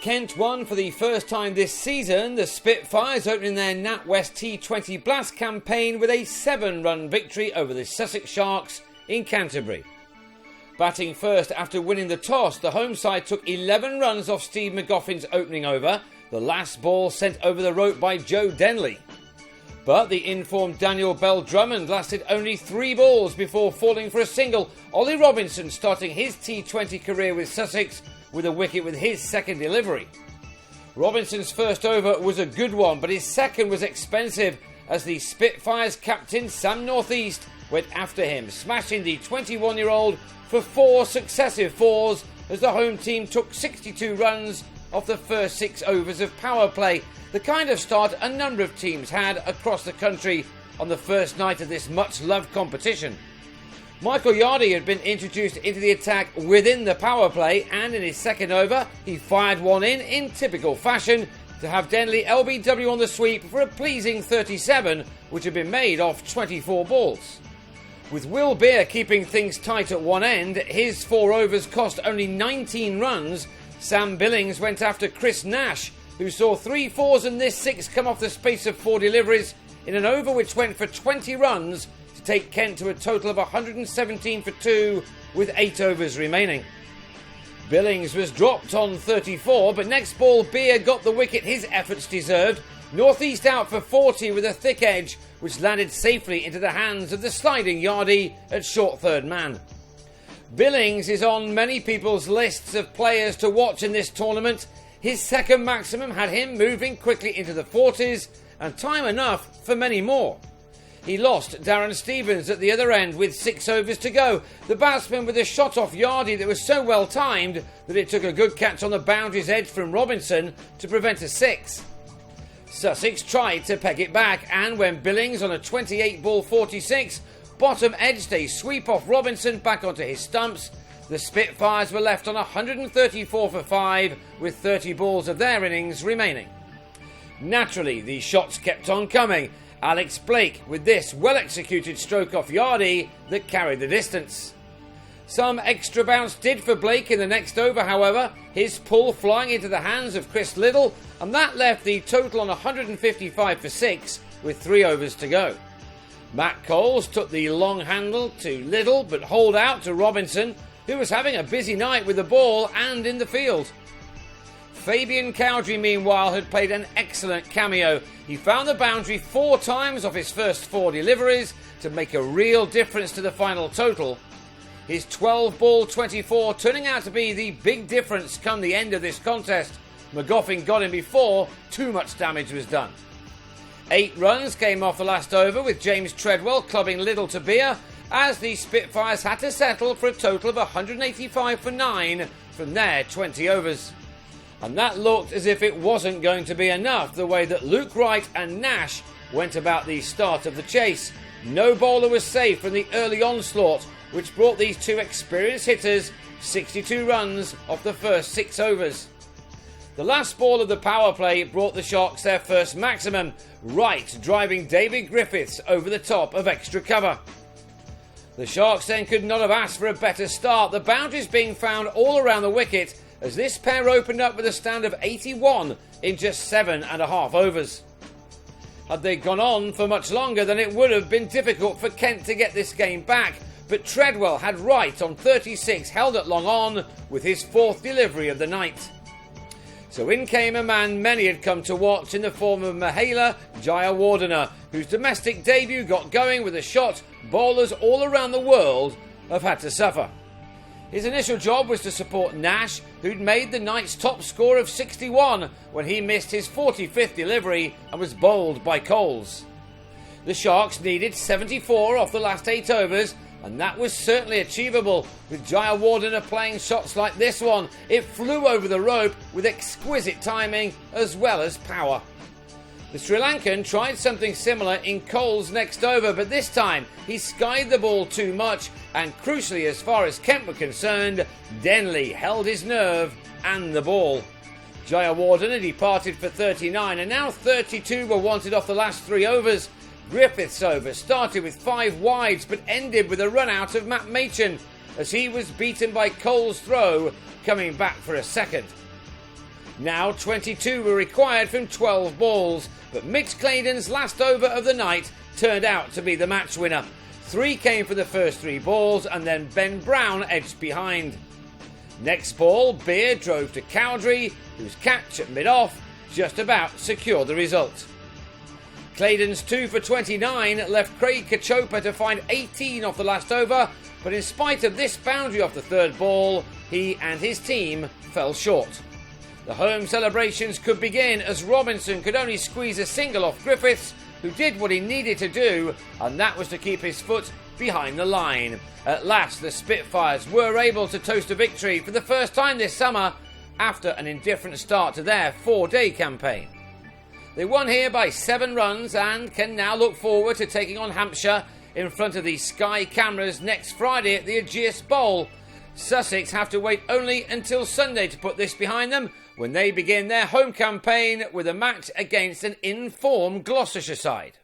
Kent won for the first time this season. The Spitfires opening their NatWest T20 Blast campaign with a 7-run victory over the Sussex Sharks in Canterbury. Batting first after winning the toss, the home side took 11 runs off Steve McGoffin's opening over, the last ball sent over the rope by Joe Denley. But the informed Daniel Bell-Drummond lasted only 3 balls before falling for a single. Ollie Robinson starting his T20 career with Sussex with a wicket with his second delivery. Robinson's first over was a good one, but his second was expensive as the Spitfires captain Sam Northeast went after him, smashing the 21-year-old for 4 successive fours as the home team took 62 runs off the first 6 overs of power play, the kind of start a number of teams had across the country on the first night of this much-loved competition. Michael Yardy had been introduced into the attack within the power play, and in his second over he fired one in typical fashion to have Denley LBW on the sweep for a pleasing 37, which had been made off 24 balls. With Will Beer keeping things tight at one end, his 4 overs cost only 19 runs. Sam Billings went after Chris Nash, who saw 3 fours and this 6 come off the space of 4 deliveries in an over which went for 20 runs to take Kent to a total of 117 for 2 with 8 overs remaining. Billings was dropped on 34, but next ball Beer got the wicket his efforts deserved. Northeast out for 40 with a thick edge, which landed safely into the hands of the sliding Yardy at short third man. Billings is on many people's lists of players to watch in this tournament. His second maximum had him moving quickly into the 40s, and time enough for many more. He lost Darren Stevens at the other end with 6 overs to go. The batsman with a shot off Yardy that was so well timed that it took a good catch on the boundary's edge from Robinson to prevent a 6. Sussex tried to peg it back, and when Billings on a 28-ball 46 bottom edged a sweep off Robinson back onto his stumps, the Spitfires were left on 134 for 5 with 30 balls of their innings remaining. Naturally, the shots kept on coming. Alex Blake with this well-executed stroke off Yardy that carried the distance. Some extra bounce did for Blake in the next over, however, his pull flying into the hands of Chris Liddell, and that left the total on 155 for 6 with 3 overs to go. Matt Coles took the long handle to Liddell but holed out to Robinson, who was having a busy night with the ball and in the field. Fabian Cowdrey, meanwhile, had played an excellent cameo. He found the boundary 4 times off his first 4 deliveries to make a real difference to the final total. His 12-ball 24 turning out to be the big difference come the end of this contest. McGoffin got him before too much damage was done. 8 runs came off the last over with James Treadwell clubbing Liddell to Beer, as the Spitfires had to settle for a total of 185 for 9 from their 20 overs. And that looked as if it wasn't going to be enough, the way that Luke Wright and Nash went about the start of the chase. No bowler was safe from the early onslaught, which brought these 2 experienced hitters 62 runs off the first 6 overs. The last ball of the power play brought the Sharks their first maximum, Wright driving David Griffiths over the top of extra cover. The Sharks then could not have asked for a better start, the boundaries being found all around the wicket as this pair opened up with a stand of 81 in just 7.5 overs. Had they gone on for much longer, then it would have been difficult for Kent to get this game back, but Treadwell had Wright on 36 held at long on with his 4th delivery of the night. So in came a man many had come to watch in the form of Mahela Jayawardena, whose domestic debut got going with a shot bowlers all around the world have had to suffer. His initial job was to support Nash, who'd made the night's top score of 61 when he missed his 45th delivery and was bowled by Coles. The Sharks needed 74 off the last 8 overs, and that was certainly achievable, with Jayawardena playing shots like this one. It flew over the rope with exquisite timing as well as power. The Sri Lankan tried something similar in Cole's next over, but this time he skied the ball too much, and crucially as far as Kent were concerned, Denley held his nerve and the ball. Jayawardena departed for 39, and now 32 were wanted off the last 3 overs. Griffiths' over started with 5 wides but ended with a run out of Matt Machin as he was beaten by Cole's throw, coming back for a second. Now 22 were required from 12 balls, but Mitch Claydon's last over of the night turned out to be the match winner. 3 came for the first 3 balls and then Ben Brown edged behind. Next ball, Beer drove to Cowdrey, whose catch at mid-off just about secured the result. Claydon's 2 for 29 left Craig Cachopa to find 18 off the last over, but in spite of this boundary off the third ball, he and his team fell short. The home celebrations could begin as Robinson could only squeeze a single off Griffiths, who did what he needed to do, and that was to keep his foot behind the line. At last, the Spitfires were able to toast a victory for the first time this summer after an indifferent start to their 4-day campaign. They won here by 7 runs and can now look forward to taking on Hampshire in front of the Sky cameras next Friday at the Ageas Bowl. Sussex have to wait only until Sunday to put this behind them when they begin their home campaign with a match against an in-form Gloucestershire side.